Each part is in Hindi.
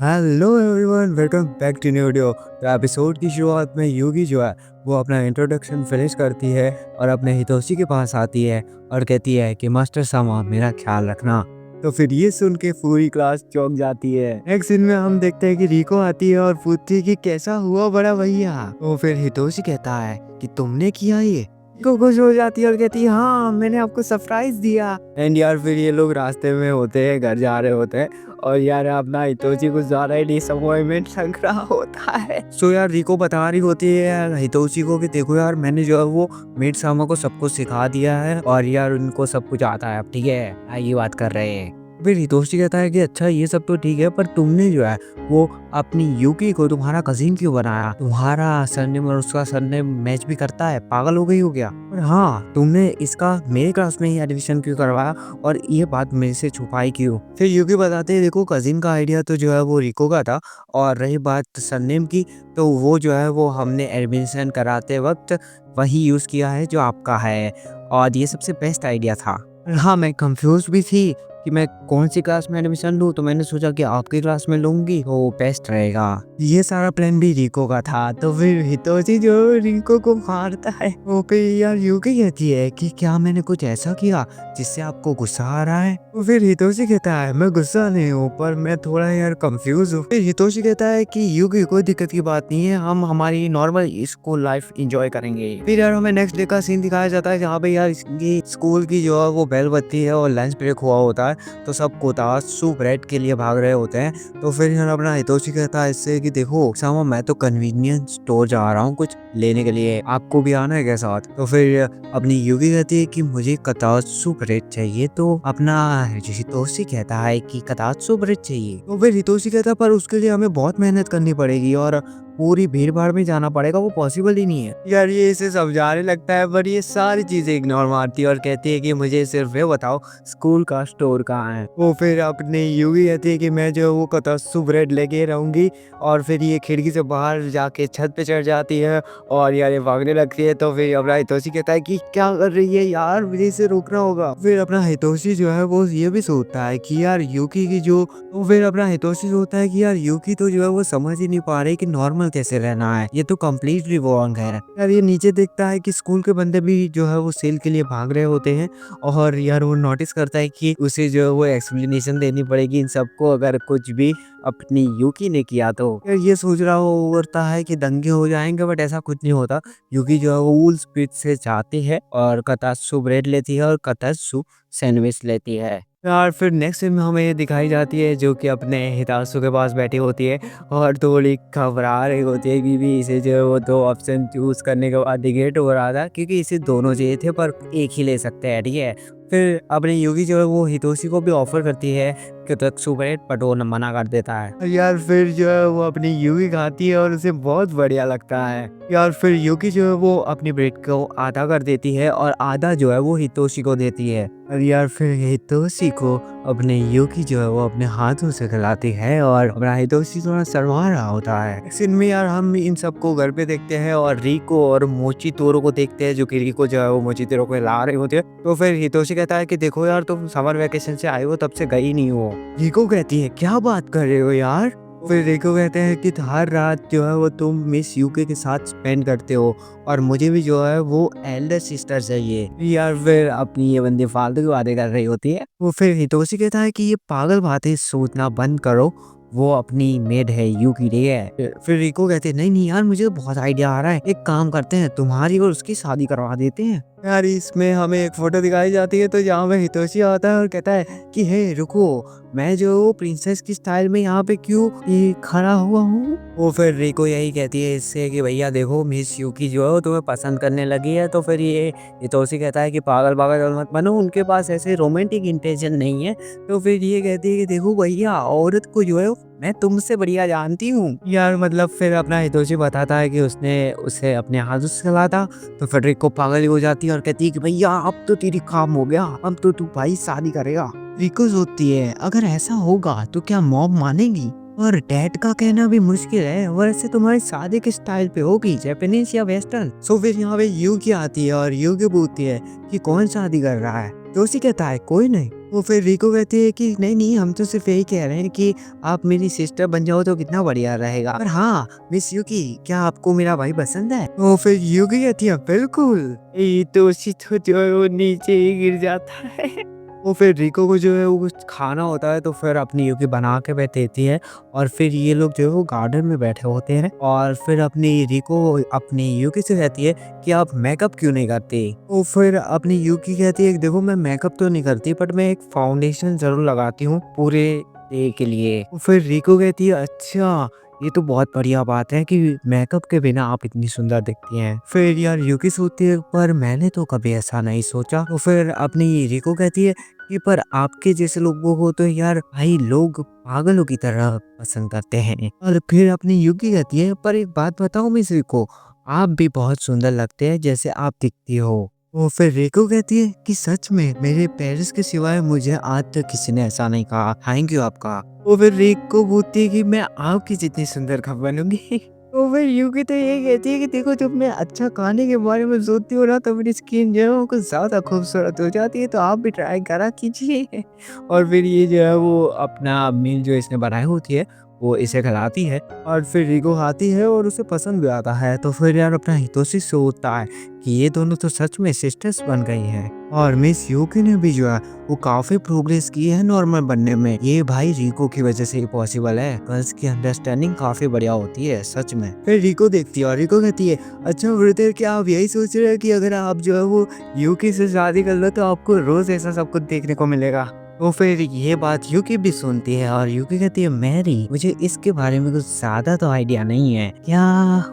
Hello everyone, welcome back to new video. तो एपिसोड की शुरुआत में यूगी जो है वो अपना इंट्रोडक्शन फिनिश करती है और अपने हितोशी के पास आती है और कहती है कि मास्टर सामा मेरा ख्याल रखना। तो फिर ये सुन के पूरी क्लास चौंक जाती है। नेक्स्ट सीन में हम देखते हैं कि रिको आती है और पूछती है कि कैसा हुआ बड़ा भैया। तो फिर हितोशी कहता है कि तुमने किया ये। को खुश हो जाती है और कहती है हाँ मैंने आपको सरप्राइज दिया। एंड यार फिर ये लोग रास्ते में होते हैं, घर जा रहे होते हैं और यार अपना हितोशी कुछ ज्यादा ही डिसअपॉइंटमेंट लग रहा होता है। सो यार रिको बता रही होती है यार हितोशी को कि देखो यार मैंने जो है वो मेड सामा को सब कुछ सिखा दिया है और यार उनको सब कुछ आता है। अब ठीक है, ये बात कर रहे हैं। फिर हितोशी कहता है कि अच्छा ये सब तो ठीक है, पर तुमने जो है वो अपनी यूकी को तुम्हारा कजिन क्यों बनाया? तुम्हारा सरनेम और उसका सरनेम मैच भी करता है, पागल हो गई हो क्या? और हाँ, तुमने इसका मेरे क्लास में ही एडमिशन क्यों करवाया और ये बात मेरे से छुपाई क्यों? फिर यूकी बताते हैं देखो कजिन का आइडिया तो जो है वो रिको का था और रही बात सरनेम की तो वो जो है वो हमने एडमिशन कराते वक्त वही यूज किया है जो आपका है और ये सबसे बेस्ट आइडिया था। हाँ, मैं कंफ्यूज भी थी कि मैं कौन सी क्लास में एडमिशन लूँ, तो मैंने सोचा कि आपकी क्लास में लूंगी वो बेस्ट रहेगा। ये सारा प्लान भी रिको का था। तो फिर हितोशी जो रिको को मारता है वो फिर यार यूकी कहती है कि क्या मैंने कुछ ऐसा किया जिससे आपको गुस्सा आ रहा है? तो फिर हितोशी कहता है मैं गुस्सा नहीं हूँ पर मैं थोड़ा यार कंफ्यूज हूँ। फिर हितोशी कहता है कि यूकी कोई दिक्कत की बात नहीं है, हम हमारी नॉर्मल स्कूल लाइफ एंजॉय करेंगे। फिर यार हमें नेक्स्ट डे का सीन दिखाया जाता है जहाँ पे यार इसकी स्कूल की जो है वो बेल बजती है और लंच ब्रेक हुआ होता है तो सब कोतासु ब्रेड के लिए भाग रहे होते हैं। तो फिर यार अपना हितोशी कहता है इससे कि देखो सामा मैं तो कन्वीनियंस स्टोर जा रहा हूँ कुछ लेने के लिए, आपको भी आना है क्या साथ? तो फिर अपनी यूगी कहती है कि मुझे कतात्सु ब्रेड चाहिए। तो अपना हितोशी कहता है कि कतात्सु ब्रेड चाहिए। तो फिर हितोशी कहता है पर उसके लिए हमें बहुत मेहनत करनी पड़ेगी और पूरी भीड़ भाड़ में जाना पड़ेगा, वो पॉसिबल ही नहीं है। यार ये इसे समझाने लगता है पर ये सारी चीजें इग्नोर मारती है और कहती है कि मुझे सिर्फ ये बताओ स्कूल का स्टोर कहाँ है। वो फिर अपनी यूगी कहती है कि मैं जो वो कतात्सु ब्रेड लेके रहूंगी और फिर ये खिड़की से बाहर जाके छत पे चढ़ जाती है और यार ये भागने लगती है। तो फिर अपना हितोशी कहता है कि क्या कर रही है यार, मुझे इसे रोकना होगा। फिर अपना हितोशी जो है वो ये भी सोचता है कि यार यूकी की जो तो फिर अपना हितोशी सोचता है कि यार यूकी तो जो है वो समझ ही नहीं पा रही कि नॉर्मल कैसे रहना है, ये तो कम्प्लीटली रॉन्ग है। यार ये नीचे देखता है कि स्कूल के बंदे भी जो है वो सेल के लिए भाग रहे होते हैं और यार वो नोटिस करता है कि उसे जो है वो एक्सप्लेनेशन देनी पड़ेगी इन सबको अगर कुछ भी अपनी यूकी ने किया तो। यार ये सोच रहा होता है कि दंगे हो जाएंगे बट ऐसा कुछ नहीं होता। यूकी जो है वो फुल स्पीड से जाती है और कतात्सु ब्रेड लेती है और कतात्सु सैंडविच लेती है। यार फिर नेक्स्ट फिल्म हमें ये दिखाई जाती है जो कि अपने हिताशु के पास बैठी होती है और थोड़ी घबरा रही होती है क्योंकि इसे जो है वो दो ऑप्शन चूज करने के बाद डिगेट हो रहा था क्योंकि इसे दोनों चाहिए थे पर एक ही ले सकते हैं, ठीक है। फिर अपनी यूगी जो है वो हितोशी को भी ऑफर करती है कि तो सुपर बट वो मना कर देता है। यार फिर जो है वो अपनी यूगी खाती है और उसे बहुत बढ़िया लगता है। यार फिर यूगी जो है वो अपनी ब्रेड को आधा कर देती है और आधा जो है वो हितोशी को देती है। और यार फिर हितोशी को अपने यूकी जो है वो अपने हाथों से खिलाती है और अपना हितोशी थोड़ा शर्मा रहा होता है। इस सीन में यार हम इन सबको घर पे देखते हैं और रिको और मोचितोरो को देखते हैं जो कि रिको जो है वो मोचितोरो को ला रही होती है। तो फिर हितोशी कहता है कि देखो यार तुम समर वेकेशन से आए हो तब से गई नहीं हो। रिको कहती है क्या बात कर रहे हो यार? फिर रिको कहते हैं कि हर रात जो है वो तुम मिस यूके के साथ स्पेंड करते हो और मुझे भी जो है वो एल्डर सिस्टर चाहिए। यार फिर अपनी ये बंदी फालतू की बातें कर रही होती है। वो फिर हितोशी कहता है कि ये पागल बातें सोचना बंद करो, वो अपनी मेड है यूकी रे है। फिर रिको कहते हैं नहीं नहीं यार मुझे तो बहुत आइडिया आ रहा है, एक काम करते हैं तुम्हारी और उसकी शादी करवा देते हैं। यार इसमें हमें एक फोटो दिखाई जाती है तो जहाँ पे हितोशी आता है और कहता है कि हे रुको, मैं जो प्रिंसेस की स्टाइल में यहाँ पे क्यों ये खड़ा हुआ हूँ? वो फिर रिको यही कहती है इससे कि भैया देखो मिस यूकी जो है वो तुम्हें पसंद करने लगी है। तो फिर ये हितोशी कहता है कि पागल पागल मत बनो, उनके पास ऐसे रोमांटिक इंटेंशन नहीं है। तो फिर ये कहती है कि देखो भैया औरत को जो है मैं तुमसे बढ़िया जानती हूँ। यार मतलब फिर अपना हितोशी बताता है कि उसने उसे अपने हाथों से खिलाया था। तो फिर रिको पागल हो जाती है और कहती है कि भैया अब तो तेरी काम हो गया, अब तो तू भाई शादी करेगा। रिको सोचती है अगर ऐसा होगा तो क्या मॉम मानेगी? और डैड का कहना भी मुश्किल है, वैसे तुम्हारी शादी किस स्टाइल पे होगी, जापानीज या वेस्टर्न? सो फिर यहाँ पे यूकी आती है और यूकी पूछती है कि कौन शादी कर रहा है। जोशी कहता है कोई नहीं। वो फिर रिको कहती है कि नहीं नहीं, हम तो सिर्फ यही कह रहे हैं कि आप मेरी सिस्टर बन जाओ तो कितना बढ़िया रहेगा। और हाँ मिस यूकी, क्या आपको मेरा भाई पसंद है? वो फिर यूकी कहती है बिल्कुल। ये तो उसी तो जो है वो नीचे ही गिर जाता है। वो फिर रिको को जो है वो कुछ खाना होता है तो फिर अपनी यूकी बना के देती है। और फिर ये लोग जो है वो गार्डन में बैठे होते हैं और फिर अपनी रिको अपनी यूकी से कहती है कि आप मेकअप क्यों नहीं करती? तो फिर अपनी यूकी कहती है कि देखो मैं मेकअप तो नहीं करती बट मैं एक फाउंडेशन जरूर लगाती हूँ पूरे डे के लिए। तो फिर रिको कहती है अच्छा, ये तो बहुत बढ़िया बात है कि मेकअप के बिना आप इतनी सुंदर दिखती हैं। फिर यार यूकी सोचती है पर मैंने तो कभी ऐसा नहीं सोचा। तो फिर अपनी रिको कहती है कि पर आपके जैसे लोगों को तो यार भाई लोग पागलों की तरह पसंद करते हैं। और फिर अपनी यूकी कहती है पर एक बात बताओ मिस रिको, आप भी बहुत सुंदर लगते हैं जैसे आप दिखती हो। वो फिर रिको कहती है कि सच में मेरे पेरेंट्स के सिवाय मुझे आज तक किसी ने ऐसा नहीं कहा, थैंक यू आपका। वो फिर रिको पूछती है कि मैं आपकी जितनी सुंदर कब बनूंगी? तो फिर यूकी तो ये कहती है कि देखो जब मैं अच्छा खाने के बारे में सोचती हूँ ना तो मेरी स्किन जो है वो कुछ ज्यादा खूबसूरत हो जाती है, तो आप भी ट्राई करा कीजिए। और फिर ये जो है वो अपना मील जो इसने बनाई होती है वो इसे खिलाती है और फिर रिको खाती है और उसे पसंद भी आता है। तो फिर यार अपना हितोशी सोचता है कि ये दोनों तो सच में सिस्टर्स बन गई हैं। और मिस यूकी ने भी जो है वो काफी प्रोग्रेस की है नॉर्मल बनने में। ये भाई रिको की वजह से ही पॉसिबल है। गर्ल्स की अंडरस्टैंडिंग काफी बढ़िया होती है सच में। फिर रिको देखती है और रिको कहती है अच्छा ब्रदर, क्या आप यही सोच रहे हैं कि अगर आप जो है वो यूकी से शादी कर लो तो आपको रोज ऐसा सब कुछ देखने को मिलेगा? तो फिर ये बात यूकी भी सुनती है और यूकी कहती है मैरी, मुझे इसके बारे में कुछ ज्यादा तो आइडिया नहीं है, क्या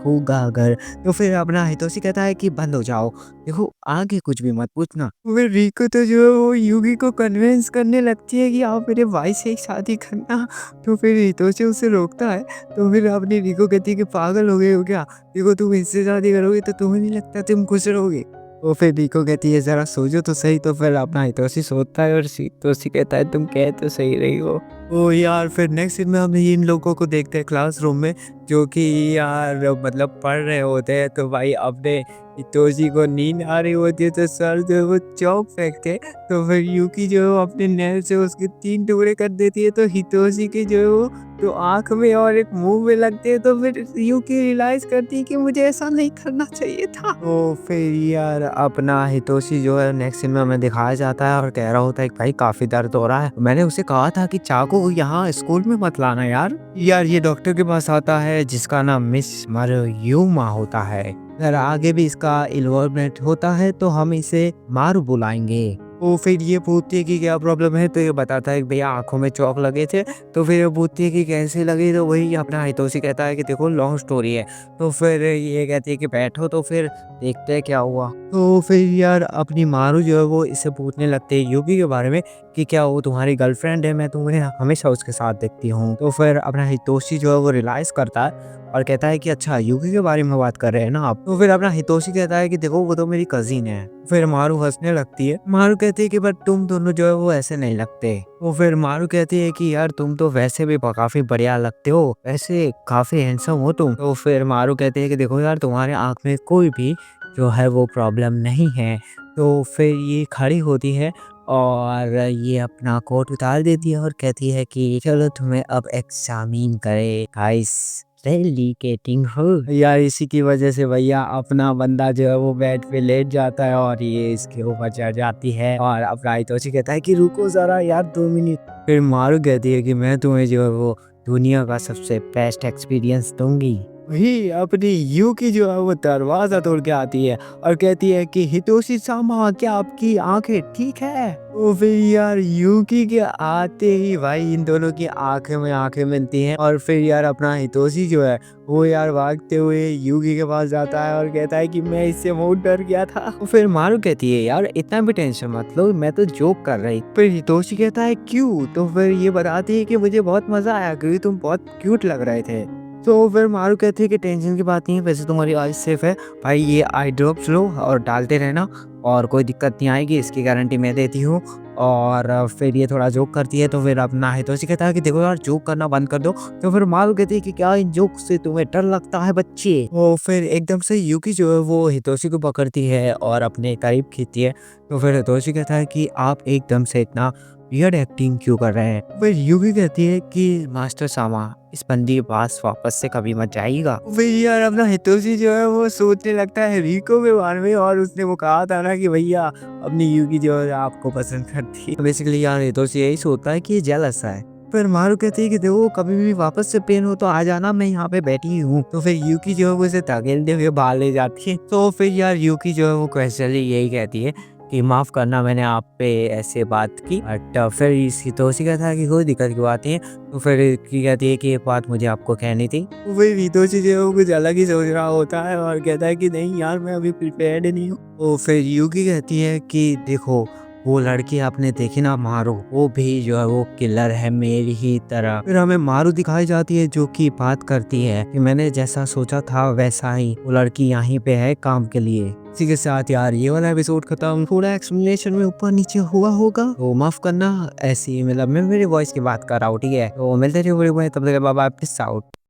होगा अगर। तो फिर अपना हितोशी कहता है कि बंद हो जाओ, देखो आगे कुछ भी मत पूछना। तो फिर रिको तो जो है वो यूकी को कन्विंस करने लगती है कि आप मेरे भाई से ही शादी करना। तो फिर हितोशी उसे रोकता है। तो फिर अपनी रिको कहती है कि पागल हो गए हो क्या, देखो तुम इससे शादी करोगे तो तुम्हें नहीं लगता तुम खुश रहोगे? वो फिर रिको कहती है जरा सोचो तो सही। तो फिर अपना हितोशी सोचता है और हितोशी कहता है तुम कह तो सही रही हो। ओ यार फिर नेक्स्ट सीन में हम इन लोगों को देखते हैं क्लासरूम में, जो कि यार मतलब पढ़ रहे होते हैं। तो भाई अपने हितोशी को नींद आ रही होती है तो सर जो है वो चौक फेंकते हैं। तो फिर यूकी जो है वो अपने नेल से उसके 3 टुकड़े कर देती है। तो हितोशी के जो है वो तो आंख में और एक मुंह में लगते हैं। तो फिर यूकी रियलाइज करती है कि मुझे ऐसा नहीं करना चाहिए था। तो फिर यार अपना हितोशी जो है नेक्स्ट सीन में हमें दिखाया जाता है और कह रहा होता है कि भाई काफी दर्द हो रहा है। मैंने उसे कहा था कि चाको यहाँ स्कूल में मत लाना यार। ये डॉक्टर के पास आता है जिसका नाम मिस मारुयुमा होता है। अगर आगे भी इसका इन्वॉल्वमेंट होता है तो हम इसे मारू बुलाएंगे। वो फिर ये पूछती है कि क्या प्रॉब्लम है। तो ये बताता है कि भैया आंखों में चौक लगे थे। तो फिर वो पूछती है कि कैसे लगे। तो वही अपना हितोशी कहता है कि देखो लॉन्ग स्टोरी है। तो फिर ये कहती है कि बैठो तो फिर देखते हैं क्या हुआ। तो फिर यार अपनी मारू जो है वो इससे पूछने लगते हैं यूकी के बारे में कि क्या वो तुम्हारी गर्लफ्रेंड है, मैं तुम्हें हमेशा उसके साथ देखती हूँ। तो फिर अपना हितोशी जो है वो रियलाइज करता है और कहता है कि अच्छा यूकी के बारे में बात कर रहे हैं ना आप। तो फिर अपना हितोशी कहता है कि देखो वो तो मेरी कजिन है। फिर मारू हंसने लगती है। मारू कहती है कि बट तुम दोनों जो है वो ऐसे नहीं लगते। तो फिर मारू कहती है कि यार तुम तो वैसे भी काफी बढ़िया लगते हो, वैसे काफी हैंडसम हो तुम। तो फिर मारू कहती है कि देखो यार तुम्हारे आंख में कोई भी जो है वो प्रॉब्लम नहीं है। तो फिर ये खड़ी होती है और ये अपना कोट उतार देती है और कहती है कि चलो तुम्हें अब एग्जामिन करे गाइस, डेलीकेटिंग हो यार। इसी की वजह से भैया अपना बंदा जो है वो बेड पे लेट जाता है और ये इसके ऊपर चढ़ जाती है। और अपना हितोशी कहता है कि रुको जरा यार 2 मिनट। फिर मारू कहती है कि मैं तुम्हें जो है वो दुनिया का सबसे बेस्ट एक्सपीरियंस दूंगी। वही अपनी यूकी जो है वो दरवाजा तोड़ के आती है और कहती है कि हितोशी सामा, क्या आपकी आंखें ठीक है? तो फिर यार यूकी के आते ही भाई इन दोनों की आंखें में आंखें मिलती हैं। और फिर यार अपना हितोशी जो है वो यार भागते हुए यूकी के पास जाता है और कहता है कि मैं इससे बहुत डर गया था। तो फिर मारू कहती है यार इतना भी टेंशन मत लो, मैं तो जोक कर रही। फिर हितोशी कहता है क्यों? तो फिर ये बताती है कि मुझे बहुत मजा आया क्योंकि तुम बहुत क्यूट लग रहे थे। तो फिर मारू कहती है कि टेंशन की बात नहीं है, वैसे तुम्हारी आइज सेफ है भाई, ये आई ड्रॉप्स लो और डालते रहना और कोई दिक्कत नहीं आएगी, इसकी गारंटी मैं देती हूँ। और फिर ये थोड़ा जोक करती है। तो फिर अपना हितोशी कहता है कि देखो यार जोक करना बंद कर दो। तो फिर मारू कहती है कि क्या इन जोक से तुम्हें डर लगता है बच्चे? वो फिर एकदम से यूकी जो है वो हितोशी को पकड़ती है और अपने करीब खींचती है। तो फिर हितोशी कहता है कि आप एकदम से इतना वियर्ड एक्टिंग क्यों कर रहे हैं। फिर यूगी कहती है कि मास्टर सामा इस बंदी के पास वापस से कभी मत जाइएगा। फिर यार अपना हितोशी जो है वो सोचने लगता है रिको के बारे में, और उसने वो कहा था ना कि भैया अपनी यूगी जो है आपको पसंद करती है। बेसिकली यार हितोशी यही सोचता है कि ये जेलस है। फिर मारू कहती है कि देखो कभी भी वापस से पेन हो तो आ जाना, मैं यहाँ पे बैठी हूँ। तो फिर यूकी जो है वो उसे धकेलते हुए बाहर ले जाती है। तो फिर यार यूकी जो है वो क्वेश्चनली यही कहती है कि माफ़ करना मैंने आप पे ऐसे बात की। बट फिर हितोशी कहता है कि कोई दिक्कत की बात नहीं है। तो फिर की कहती है कि ये बात मुझे आपको कहनी थी। तो फिर हितोशी जो है वो कुछ अलग ही सोच रहा होता है और कहता है कि नहीं यार मैं अभी प्रिपेयर्ड नहीं हूँ। तो फिर यूकी कहती है कि देखो वो लड़की आपने देखी ना मारू, वो भी जो है वो किलर है मेरी ही तरह। फिर हमें मारू दिखाई जाती है जो कि बात करती है कि मैंने जैसा सोचा था वैसा ही वो लड़की यहीं पे है काम के लिए। इसी के साथ यार ये वाला एपिसोड खत्म। थोड़ा एक्सप्लेनेशन में ऊपर नीचे हुआ होगा तो माफ करना, ऐसी मतलब मैं मेरी वॉइस की बात कर रहा हूँ, ठीक है। तो मिलते हैं तब तक बाय बाय, पीस आउट।